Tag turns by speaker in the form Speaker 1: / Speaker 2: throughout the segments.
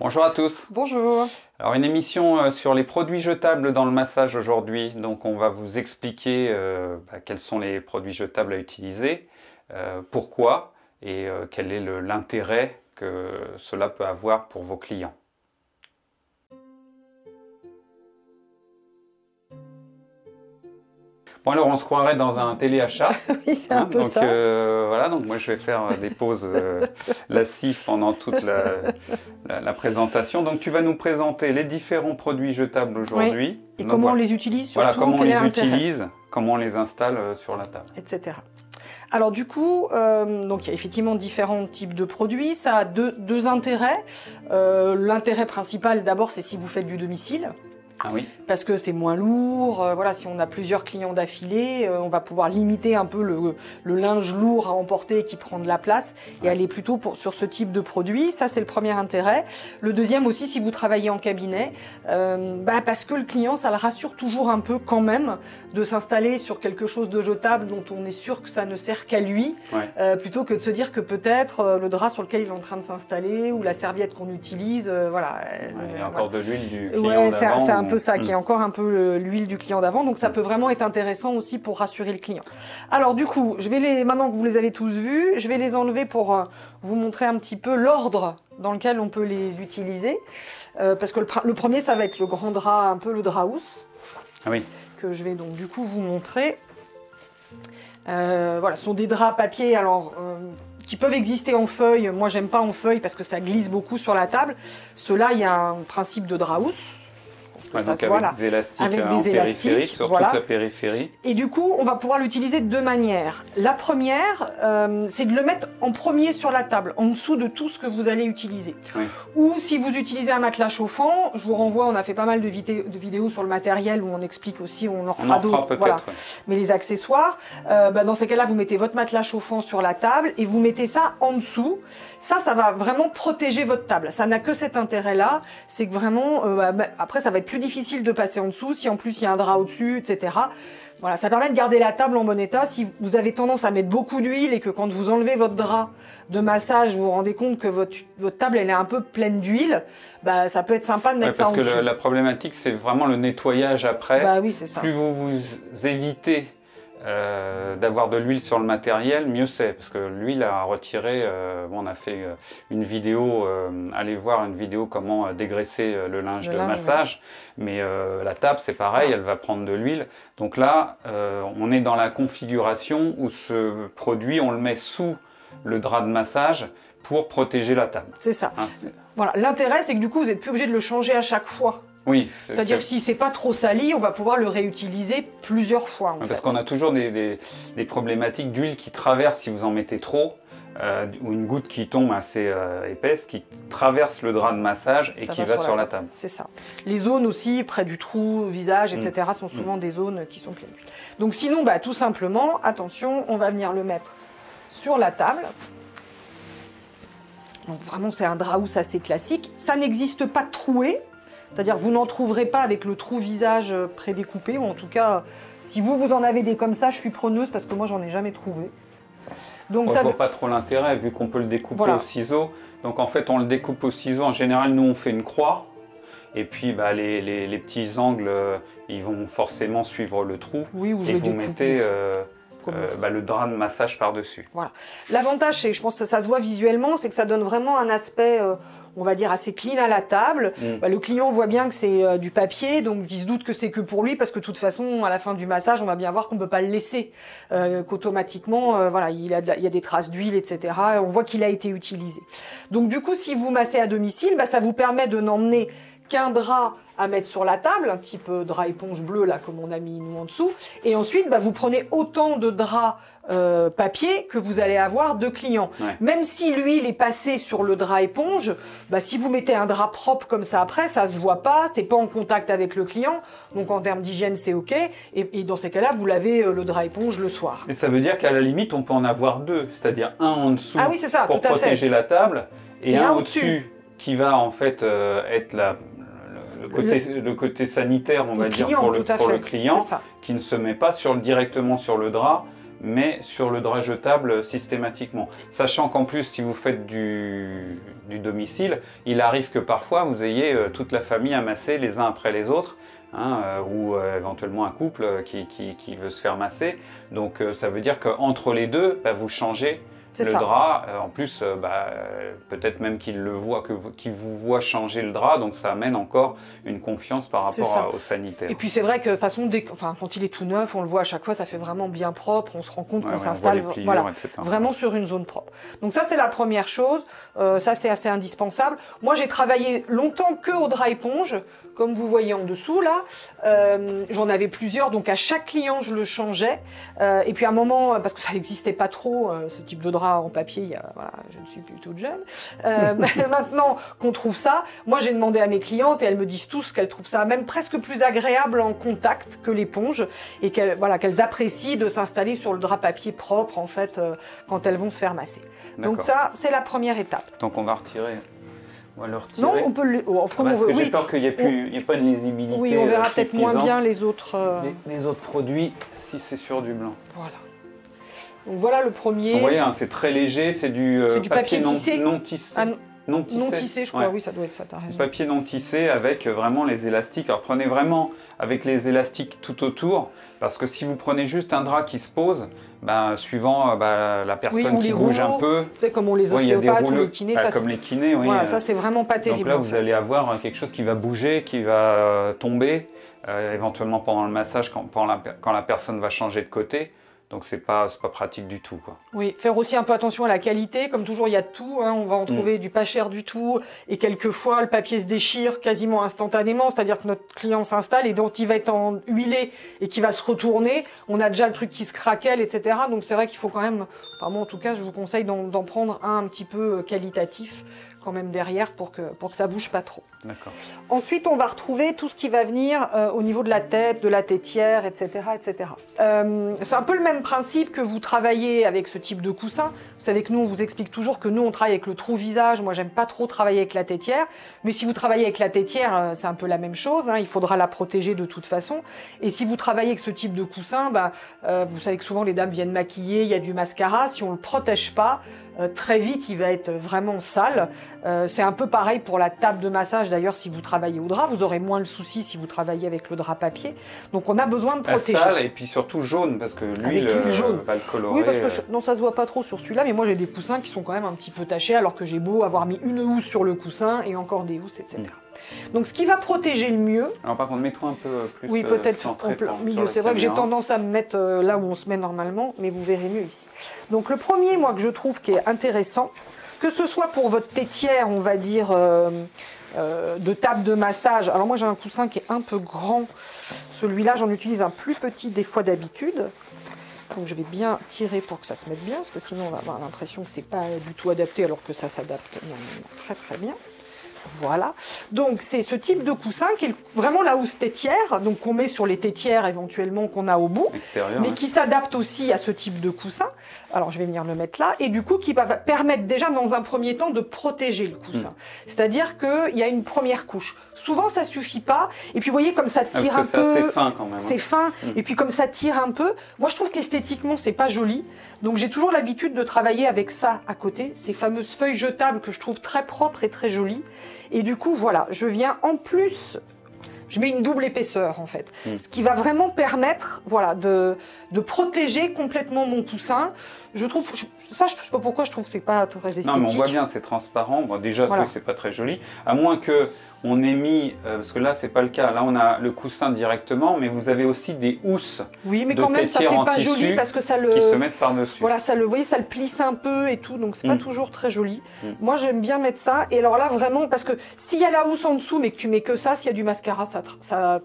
Speaker 1: Bonjour à tous.
Speaker 2: Bonjour.
Speaker 1: Alors une émission sur les produits jetables dans le massage aujourd'hui. Donc on va vous expliquer quels sont les produits jetables à utiliser, pourquoi et quel est l'intérêt que cela peut avoir pour vos clients. Bon alors on se croirait dans un téléachat.
Speaker 2: Oui, c'est un peu
Speaker 1: donc,
Speaker 2: ça.
Speaker 1: Voilà, donc moi je vais faire des pauses lascives pendant toute la présentation. Donc tu vas nous présenter les différents produits jetables aujourd'hui.
Speaker 2: Oui. Et
Speaker 1: donc,
Speaker 2: comment
Speaker 1: voilà.
Speaker 2: on les utilise surtout,
Speaker 1: Voilà, comment on
Speaker 2: quel est
Speaker 1: les
Speaker 2: l'intérêt,
Speaker 1: utilise, comment on les installe sur la table.
Speaker 2: etc. Alors du coup, donc il y a effectivement différents types de produits. Ça a deux intérêts. L'intérêt principal d'abord, c'est si vous faites du domicile.
Speaker 1: Ah oui.
Speaker 2: Parce que c'est moins lourd, voilà, si on a plusieurs clients d'affilée, on va pouvoir limiter un peu le linge lourd à emporter qui prend de la place et aller plutôt sur ce type de produit. Ça, c'est le premier intérêt. Le deuxième aussi, si vous travaillez en cabinet, parce que le client, ça le rassure toujours un peu quand même de s'installer sur quelque chose de jetable dont on est sûr que ça ne sert qu'à lui, plutôt que de se dire que peut-être le drap sur lequel il est en train de s'installer ou la serviette qu'on utilise, voilà.
Speaker 1: Il y a encore de l'huile du client d'avant.
Speaker 2: C'est un peu ça, qui est encore un peu l'huile du client d'avant, donc ça peut vraiment être intéressant aussi pour rassurer le client. Alors du coup, maintenant que vous les avez tous vus, je vais les enlever pour vous montrer un petit peu l'ordre dans lequel on peut les utiliser, parce que le premier, ça va être le grand drap, un peu le drap housse, que je vais donc du coup vous montrer. Voilà, ce sont des draps papier, alors qui peuvent exister en feuille. Moi, j'aime pas en feuille parce que ça glisse beaucoup sur la table. Ceux-là, il y a un principe de drap housse.
Speaker 1: Avec des élastiques en périphérique, sur toute la périphérie.
Speaker 2: Et du coup, on va pouvoir l'utiliser de deux manières. La première, c'est de le mettre en premier sur la table, en dessous de tout ce que vous allez utiliser. Ou si vous utilisez un matelas chauffant, je vous renvoie, on a fait pas mal de vidéos sur le matériel où on explique aussi, on en refera d'autres. Voilà. Mais les accessoires, dans ces cas-là, vous mettez votre matelas chauffant sur la table et vous mettez ça en dessous. Ça va vraiment protéger votre table. Ça n'a que cet intérêt-là, c'est que vraiment, après, ça va être plus difficile de passer en dessous, si en plus il y a un drap au-dessus, etc. Voilà, ça permet de garder la table en bon état. Si vous avez tendance à mettre beaucoup d'huile et que quand vous enlevez votre drap de massage, vous vous rendez compte que votre table elle est un peu pleine d'huile, ça peut être sympa de mettre ça en dessous.
Speaker 1: Parce que la problématique, c'est vraiment le nettoyage après.
Speaker 2: Oui, c'est ça.
Speaker 1: Plus vous évitez d'avoir de l'huile sur le matériel, mieux c'est, parce que l'huile à retirer, on a fait une vidéo, allez voir une vidéo comment dégraisser le linge de massage, mais la table c'est pareil, elle va prendre de l'huile, donc là on est dans la configuration où ce produit on le met sous le drap de massage pour protéger la table.
Speaker 2: C'est ça. Voilà. L'intérêt c'est que du coup vous n'êtes plus obligé de le changer à chaque fois.
Speaker 1: Oui.
Speaker 2: C'est-à-dire que si c'est pas trop sali, on va pouvoir le réutiliser plusieurs fois.
Speaker 1: Parce qu'on a toujours des problématiques d'huile qui traversent si vous en mettez trop, ou une goutte qui tombe assez épaisse, qui traverse le drap de massage et qui va sur la table.
Speaker 2: C'est ça. Les zones aussi, près du trou, visage, etc., sont souvent des zones qui sont pleines d'huile. Donc sinon, tout simplement, attention, on va venir le mettre sur la table. Donc vraiment, c'est un drap housse assez classique. Ça n'existe pas troué. C'est-à-dire vous n'en trouverez pas avec le trou visage prédécoupé, ou en tout cas, si vous en avez des comme ça, je suis preneuse parce que moi, j'en ai jamais trouvé. Donc
Speaker 1: je ne vois pas trop l'intérêt vu qu'on peut le découper au ciseau. Donc en fait, on le découpe au ciseau. En général, nous, on fait une croix. Et puis, les petits angles, ils vont forcément suivre le trou.
Speaker 2: Oui, ou
Speaker 1: et vous mettez le drap de massage par-dessus.
Speaker 2: Voilà. L'avantage, c'est, je pense que ça se voit visuellement, c'est que ça donne vraiment un aspect, on va dire, assez clean à la table. Le client voit bien que c'est du papier, donc il se doute que c'est que pour lui, parce que de toute façon, à la fin du massage, on va bien voir qu'on ne peut pas le laisser, qu'automatiquement, il y a des traces d'huile, etc. Et on voit qu'il a été utilisé. Donc du coup, si vous massez à domicile, ça vous permet de n'emmener qu'un drap à mettre sur la table, un petit peu drap éponge bleu là comme on a mis nous en dessous, et ensuite vous prenez autant de draps papier que vous allez avoir de clients. Même si l'huile est passée sur le drap éponge, si vous mettez un drap propre comme ça après, ça se voit pas, c'est pas en contact avec le client, donc en termes d'hygiène c'est ok, et dans ces cas-là vous lavez le drap éponge le soir.
Speaker 1: Et ça veut dire qu'à la limite on peut en avoir deux, c'est-à-dire un en dessous pour protéger la table, et un au-dessus qui va en fait être le côté sanitaire, on va dire, pour le client, qui ne se met pas directement sur le drap, mais sur le drap jetable systématiquement. Sachant qu'en plus, si vous faites du domicile, il arrive que parfois vous ayez toute la famille amassée les uns après les autres, ou éventuellement un couple qui veut se faire masser. Donc ça veut dire qu'entre les deux, vous changez le drap. En plus, peut-être même qu'il vous voit changer le drap, donc ça amène encore une confiance par rapport au sanitaire.
Speaker 2: Et puis c'est vrai que de toute façon, quand il est tout neuf, on le voit à chaque fois, ça fait vraiment bien propre, on se rend compte qu'on s'installe vraiment sur une zone propre. Donc ça c'est la première chose, ça c'est assez indispensable. Moi j'ai travaillé longtemps que au drap éponge, comme vous voyez en dessous là. J'en avais plusieurs, donc à chaque client je le changeais. Et puis à un moment, parce que ça n'existait pas trop, ce type de drap en papier, je ne suis plus toute jeune. Maintenant qu'on trouve ça, moi j'ai demandé à mes clientes et elles me disent tous qu'elles trouvent ça même presque plus agréable en contact que l'éponge et qu'elles apprécient de s'installer sur le drap papier propre en fait quand elles vont se faire masser. Donc ça, c'est la première étape.
Speaker 1: Donc on va retirer. On va le retirer.
Speaker 2: Non, on peut le...
Speaker 1: parce que j'ai peur qu'il n'y ait pas de lisibilité.
Speaker 2: Oui, on verra peut-être moins bien les autres...
Speaker 1: Les autres produits si c'est sur du blanc.
Speaker 2: Voilà. Donc voilà le premier.
Speaker 1: Vous voyez, c'est très léger, c'est du papier
Speaker 2: tissé.
Speaker 1: non tissé.
Speaker 2: Non tissé, je crois, oui, ça doit être ça, t'as raison.
Speaker 1: Papier non tissé avec vraiment les élastiques. Alors prenez vraiment avec les élastiques tout autour, parce que si vous prenez juste un drap qui se pose, suivant la personne qui bouge un peu...
Speaker 2: Tu sais, comme on les ostéopathes ou les kinés.
Speaker 1: Comme les kinés, oui.
Speaker 2: Voilà, ça c'est vraiment pas terrible.
Speaker 1: Donc là, vous allez avoir quelque chose qui va bouger, qui va tomber, éventuellement pendant le massage, quand la personne va changer de côté. Donc c'est pas pratique du tout, quoi.
Speaker 2: Oui, faire aussi un peu attention à la qualité, comme toujours il y a de tout, on va en trouver du pas cher du tout, et quelquefois le papier se déchire quasiment instantanément, c'est-à-dire que notre client s'installe et donc il va être huilé et qui va se retourner, on a déjà le truc qui se craquelle, etc. Donc c'est vrai qu'il faut quand même, moi en tout cas je vous conseille d'en prendre un petit peu qualitatif quand même derrière pour que ça bouge pas trop.
Speaker 1: D'accord.
Speaker 2: Ensuite, on va retrouver tout ce qui va venir au niveau de la tête, de la tétière, etc. etc. C'est un peu le même principe que vous travaillez avec ce type de coussin. Vous savez que nous, on vous explique toujours que nous, on travaille avec le trou-visage. Moi, j'aime pas trop travailler avec la tétière. Mais si vous travaillez avec la tétière, c'est un peu la même chose. Il faudra la protéger de toute façon. Et si vous travaillez avec ce type de coussin, vous savez que souvent, les dames viennent maquiller, il y a du mascara. Si on le protège pas, très vite, il va être vraiment sale. C'est un peu pareil pour la table de massage. D'ailleurs, si vous travaillez au drap, vous aurez moins le souci si vous travaillez avec le drap papier. Donc, on a besoin de protéger.
Speaker 1: Sale et puis surtout jaune, parce que l'huile va le colorer.
Speaker 2: Oui, parce que non, ça se voit pas trop sur celui-là, mais moi j'ai des coussins qui sont quand même un petit peu tachés, alors que j'ai beau avoir mis une housse sur le coussin et encore des housses, etc. Donc, ce qui va protéger le mieux...
Speaker 1: Alors par contre, mets-toi un peu plus...
Speaker 2: Oui, peut-être en plein milieu. C'est vrai que j'ai tendance à me mettre là où on se met normalement, mais vous verrez mieux ici. Donc, le premier, moi, que je trouve qui est intéressant, que ce soit pour votre tétière, on va dire, de table de massage. Alors moi, j'ai un coussin qui est un peu grand. Celui-là, j'en utilise un plus petit des fois d'habitude. Donc je vais bien tirer pour que ça se mette bien, parce que sinon on va avoir l'impression que c'est pas du tout adapté, alors que ça s'adapte très très bien. Voilà, donc c'est ce type de coussin qui est vraiment la housse tétière, donc qu'on met sur les tétières éventuellement qu'on a au bout, mais qui s'adapte aussi à ce type de coussin. Alors je vais venir le mettre là, et du coup qui va permettre déjà dans un premier temps de protéger le coussin. C'est-à-dire qu'il y a une première couche. Souvent ça suffit pas, et puis vous voyez comme ça tire un peu.
Speaker 1: C'est fin quand même.
Speaker 2: C'est fin, et puis comme ça tire un peu. Moi je trouve qu'esthétiquement c'est pas joli, donc j'ai toujours l'habitude de travailler avec ça à côté, ces fameuses feuilles jetables que je trouve très propres et très jolies. Et du coup, voilà, je viens en plus, je mets une double épaisseur en fait, ce qui va vraiment permettre, voilà, de protéger complètement mon coussin. Je trouve, ça, je ne sais pas pourquoi, je trouve que c'est pas très esthétique.
Speaker 1: Non, mais on voit bien, c'est transparent. Bon, déjà, voilà. C'est pas très joli, à moins que on ait mis, parce que là, c'est pas le cas. Là, on a le coussin directement, mais vous avez aussi des housses.
Speaker 2: Oui, mais quand même, ça fait pas joli parce que ça le.
Speaker 1: Qui se mettent par-dessus.
Speaker 2: Voilà, ça le, vous voyez, ça le plisse un peu et tout, donc c'est pas toujours très joli. Moi, j'aime bien mettre ça. Et alors là, vraiment, parce que s'il y a la housse en dessous, mais que tu mets que ça, s'il y a du mascara, ça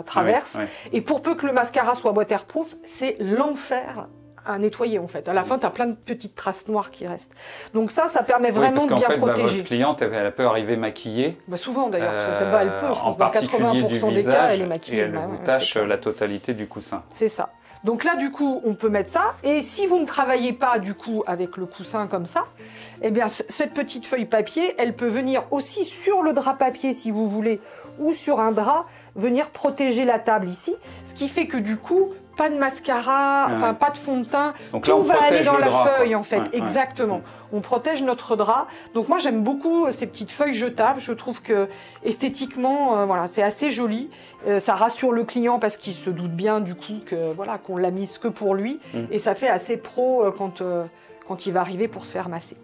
Speaker 2: traverse. Ah oui, oui. Et pour peu que le mascara soit waterproof, c'est l'enfer à nettoyer en fait. À la fin, tu as plein de petites traces noires qui restent. Donc ça permet vraiment de bien protéger.
Speaker 1: Votre cliente, elle peut arriver maquillée.
Speaker 2: Souvent d'ailleurs, elle peut, je pense dans 80% des cas, elle est maquillée.
Speaker 1: Et elle vous tâche la totalité du coussin.
Speaker 2: C'est ça. Donc là, du coup, on peut mettre ça. Et si vous ne travaillez pas, du coup, avec le coussin comme ça, eh bien, cette petite feuille papier, elle peut venir aussi sur le drap papier, si vous voulez, ou sur un drap, venir protéger la table ici. Ce qui fait que, du coup, pas de mascara, enfin pas de fond de teint.
Speaker 1: Donc là,
Speaker 2: tout va aller dans la
Speaker 1: drap,
Speaker 2: feuille
Speaker 1: quoi.
Speaker 2: en fait, exactement. On protège notre drap. Donc moi j'aime beaucoup ces petites feuilles jetables. Je trouve que esthétiquement, voilà, c'est assez joli. Ça rassure le client parce qu'il se doute bien du coup que voilà qu'on l'a mise que pour lui, et ça fait assez pro quand il va arriver pour se faire masser.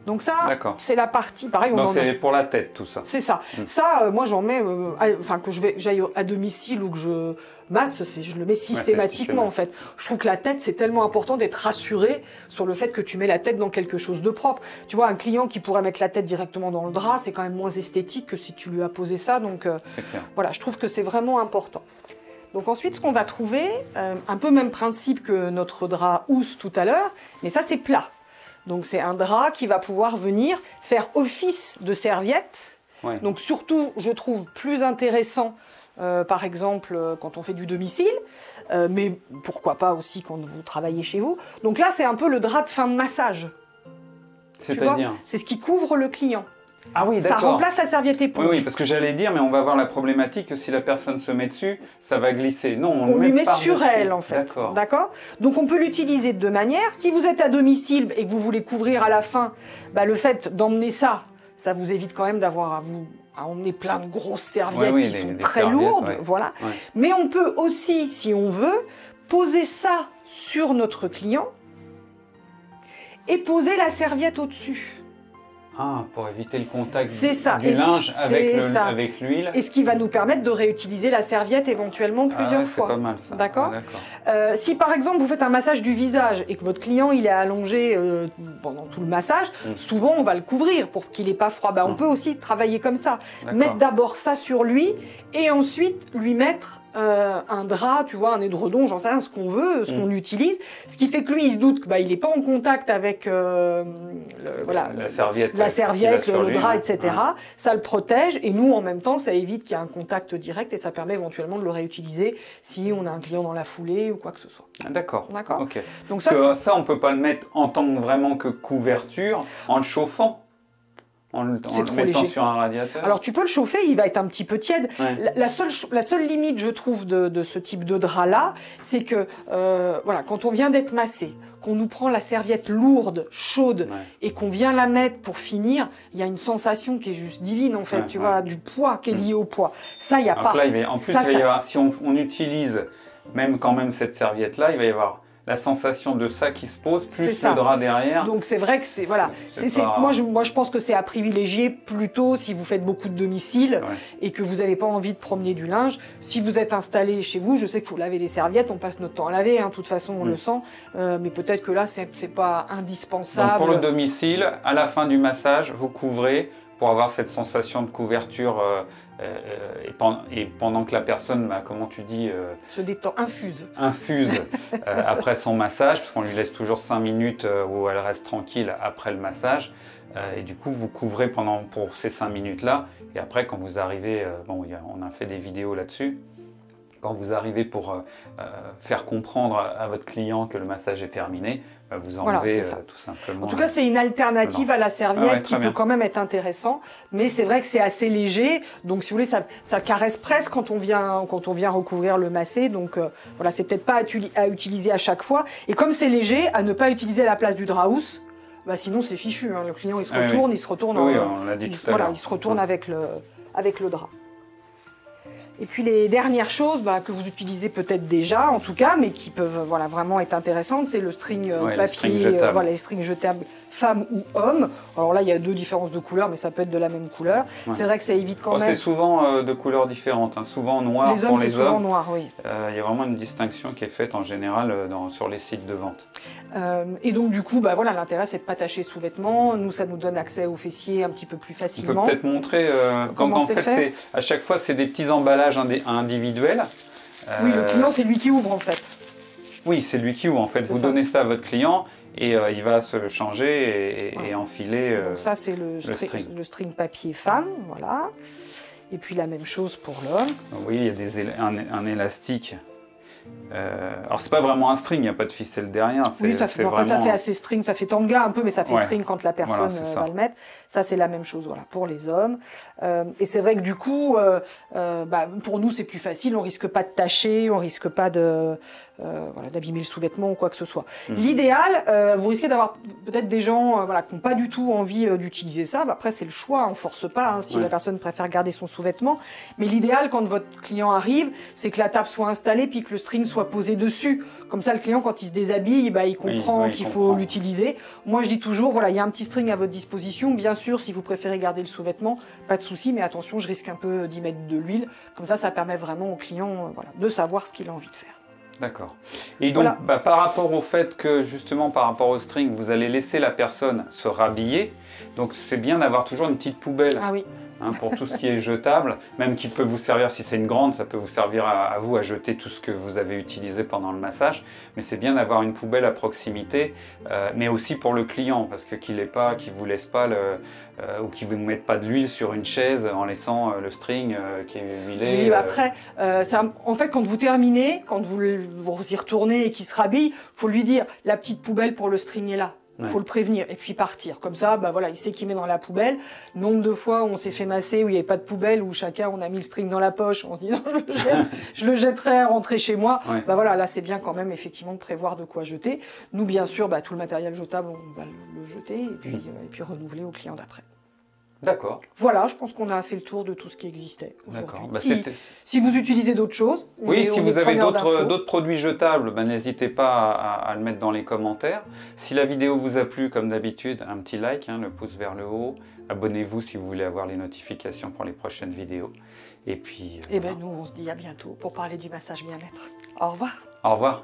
Speaker 2: Donc ça, c'est la partie, pareil.
Speaker 1: Donc c'est pour la tête tout ça.
Speaker 2: C'est ça. Ça, moi j'en mets, enfin que j'aille à domicile ou que je masse, je le mets systématiquement en fait. Je trouve que la tête, c'est tellement important d'être rassuré sur le fait que tu mets la tête dans quelque chose de propre. Tu vois, un client qui pourrait mettre la tête directement dans le drap, c'est quand même moins esthétique que si tu lui as posé ça. Donc voilà, je trouve que c'est vraiment important. Donc ensuite, ce qu'on va trouver, un peu même principe que notre drap housse tout à l'heure, mais ça c'est plat. Donc c'est un drap qui va pouvoir venir faire office de serviette. Donc surtout, je trouve plus intéressant, par exemple, quand on fait du domicile, mais pourquoi pas aussi quand vous travaillez chez vous. Donc là, c'est un peu le drap de fin de massage.
Speaker 1: C'est-à-dire ?
Speaker 2: C'est ce qui couvre le client.
Speaker 1: Ah oui,
Speaker 2: ça remplace la serviette éponge.
Speaker 1: Oui, parce que j'allais dire, mais on va avoir la problématique que si la personne se met dessus, ça va glisser. Non,
Speaker 2: on lui met sur elle, en fait. D'accord. Donc on peut l'utiliser de deux manières. Si vous êtes à domicile et que vous voulez couvrir à la fin, bah, le fait d'emmener ça, ça vous évite quand même d'avoir à emmener plein de grosses serviettes qui sont très lourdes. Voilà. Mais on peut aussi, si on veut, poser ça sur notre client et poser la serviette au-dessus.
Speaker 1: Ah, pour éviter le contact du linge avec l'huile.
Speaker 2: Et ce qui va nous permettre de réutiliser la serviette éventuellement plusieurs fois.
Speaker 1: C'est pas mal ça.
Speaker 2: D'accord. Si par exemple vous faites un massage du visage et que votre client il est allongé pendant tout le massage, souvent on va le couvrir pour qu'il n'ait pas froid. Bah, on peut aussi travailler comme ça. Mettre d'abord ça sur lui et ensuite lui mettre un drap, tu vois, un édredon, j'en sais rien, ce qu'on veut, ce qu'on utilise. Ce qui fait que lui, il se doute qu'il n'est pas en contact avec la serviette, le drap, etc. Ça le protège et nous, en même temps, ça évite qu'il y ait un contact direct et ça permet éventuellement de le réutiliser si on a un client dans la foulée ou quoi que ce soit.
Speaker 1: D'accord. Okay.
Speaker 2: Donc
Speaker 1: ça, on ne peut pas le mettre en tant que vraiment que couverture, en le chauffant. En le mettant sur un radiateur.
Speaker 2: Alors tu peux le chauffer, il va être un petit peu tiède. La seule limite, je trouve, de ce type de drap-là, c'est que voilà, quand on vient d'être massé, qu'on nous prend la serviette lourde, chaude, et qu'on vient la mettre pour finir, il y a une sensation qui est juste divine, en fait, tu vois, du poids qui est lié au poids. Ça, il n'y a pas.
Speaker 1: Là, en plus, il va y avoir, si on utilise quand même cette serviette-là, il va y avoir la sensation de ça qui se pose, plus le drap derrière.
Speaker 2: Donc c'est vrai que c'est voilà. Moi je pense que c'est à privilégier plutôt si vous faites beaucoup de domicile et que vous n'avez pas envie de promener du linge. Si vous êtes installé chez vous, je sais qu'il faut laver les serviettes, on passe notre temps à laver, de toute façon on le sent, mais peut-être que là c'est pas indispensable.
Speaker 1: Donc pour le domicile, à la fin du massage, vous couvrez pour avoir cette sensation de couverture et pendant que la personne, comment tu dis
Speaker 2: se détend, infuse
Speaker 1: après son massage, parce qu'on lui laisse toujours 5 minutes où elle reste tranquille après le massage, et du coup vous couvrez pour ces 5 minutes-là, et après quand vous arrivez, on a fait des vidéos là-dessus, quand vous arrivez pour faire comprendre à votre client que le massage est terminé, vous enlevez tout simplement.
Speaker 2: En tout cas, c'est une alternative à la serviette qui peut quand même être intéressant, mais c'est vrai que c'est assez léger, donc si vous voulez, ça caresse presque quand on vient recouvrir le massé, donc voilà, c'est peut-être pas à utiliser à chaque fois, et comme c'est léger, à ne pas utiliser à la place du drap housse, sinon c'est fichu, le client il se retourne, il se retourne,
Speaker 1: on l'a dit tout à l'heure.
Speaker 2: Il se retourne avec le drap. Et puis les dernières choses que vous utilisez peut-être déjà, en tout cas, mais qui peuvent vraiment être intéressantes, c'est le string papier, les strings jetables femme ou homme. Alors là, il y a deux différences de couleurs, mais ça peut être de la même couleur. C'est vrai que ça évite quand même...
Speaker 1: C'est souvent de couleurs différentes, souvent noir
Speaker 2: pour les hommes. C'est souvent noir, oui.
Speaker 1: Il y a vraiment une distinction qui est faite en général sur les sites de vente.
Speaker 2: Et donc du coup, l'intérêt c'est de ne pas tacher sous vêtements. Nous, ça nous donne accès aux fessiers un petit peu plus facilement.
Speaker 1: On peut peut-être montrer comment c'est fait. À chaque fois, c'est des petits emballages individuels.
Speaker 2: Oui, le client, c'est lui qui ouvre en fait.
Speaker 1: Oui, c'est lui qui ouvre en fait. Vous donnez ça à votre client et il va se changer et enfiler
Speaker 2: donc ça, c'est le string papier femme, voilà. Et puis la même chose pour l'homme.
Speaker 1: Oui, il y a un élastique Alors c'est pas vraiment un string, il n'y a pas de ficelle derrière.
Speaker 2: Oui, ça fait assez string, ça fait tanga un peu, mais ça fait string quand la personne va le mettre. Ça c'est la même chose, voilà, pour les hommes. Et c'est vrai que du coup, pour nous c'est plus facile, on risque pas de tacher, on risque pas d'abîmer le sous-vêtement ou quoi que ce soit. L'idéal, vous risquez d'avoir peut-être des gens qui n'ont pas du tout envie d'utiliser ça. Après c'est le choix, on force pas hein, si la personne préfère garder son sous-vêtement. Mais l'idéal quand votre client arrive, c'est que la table soit installée puis que le string soit posé dessus. Comme ça, le client, quand il se déshabille, il comprend qu'il faut l'utiliser. Moi, je dis toujours, voilà, il y a un petit string à votre disposition. Bien sûr, si vous préférez garder le sous-vêtement, pas de souci, mais attention, je risque un peu d'y mettre de l'huile. Comme ça permet vraiment au client de savoir ce qu'il a envie de faire.
Speaker 1: D'accord. Et donc, par rapport au fait que, justement, par rapport au string, vous allez laisser la personne se rhabiller, donc c'est bien d'avoir toujours une petite poubelle.
Speaker 2: Ah oui.
Speaker 1: Hein, pour tout ce qui est jetable, même qui peut vous servir, si c'est une grande, ça peut vous servir à vous à jeter tout ce que vous avez utilisé pendant le massage, mais c'est bien d'avoir une poubelle à proximité, mais aussi pour le client, parce que qu'il vous laisse pas ou qu'il ne vous mette pas de l'huile sur une chaise en laissant le string qui est huilé.
Speaker 2: Oui, après, en fait, quand vous terminez, quand vous y retournez et qu'il se rhabille, faut lui dire, la petite poubelle pour le string est là. Il faut le prévenir et puis partir. Comme ça, il sait qu'il met dans la poubelle. Nombre de fois où on s'est fait masser, où il n'y avait pas de poubelle, où chacun, on a mis le string dans la poche, on se dit non, je le jetterai à rentrer chez moi. Là, c'est bien quand même effectivement de prévoir de quoi jeter. Nous, bien sûr, tout le matériel jetable, on va le jeter et puis renouveler au client d'après.
Speaker 1: D'accord.
Speaker 2: Voilà, je pense qu'on a fait le tour de tout ce qui existait aujourd'hui. Si vous utilisez d'autres choses,
Speaker 1: si vous avez d'autres produits jetables, n'hésitez pas à le mettre dans les commentaires. Si la vidéo vous a plu, comme d'habitude, un petit like, le pouce vers le haut. Abonnez-vous si vous voulez avoir les notifications pour les prochaines vidéos. Et puis...
Speaker 2: nous, on se dit à bientôt pour parler du massage bien-être. Au revoir.
Speaker 1: Au revoir.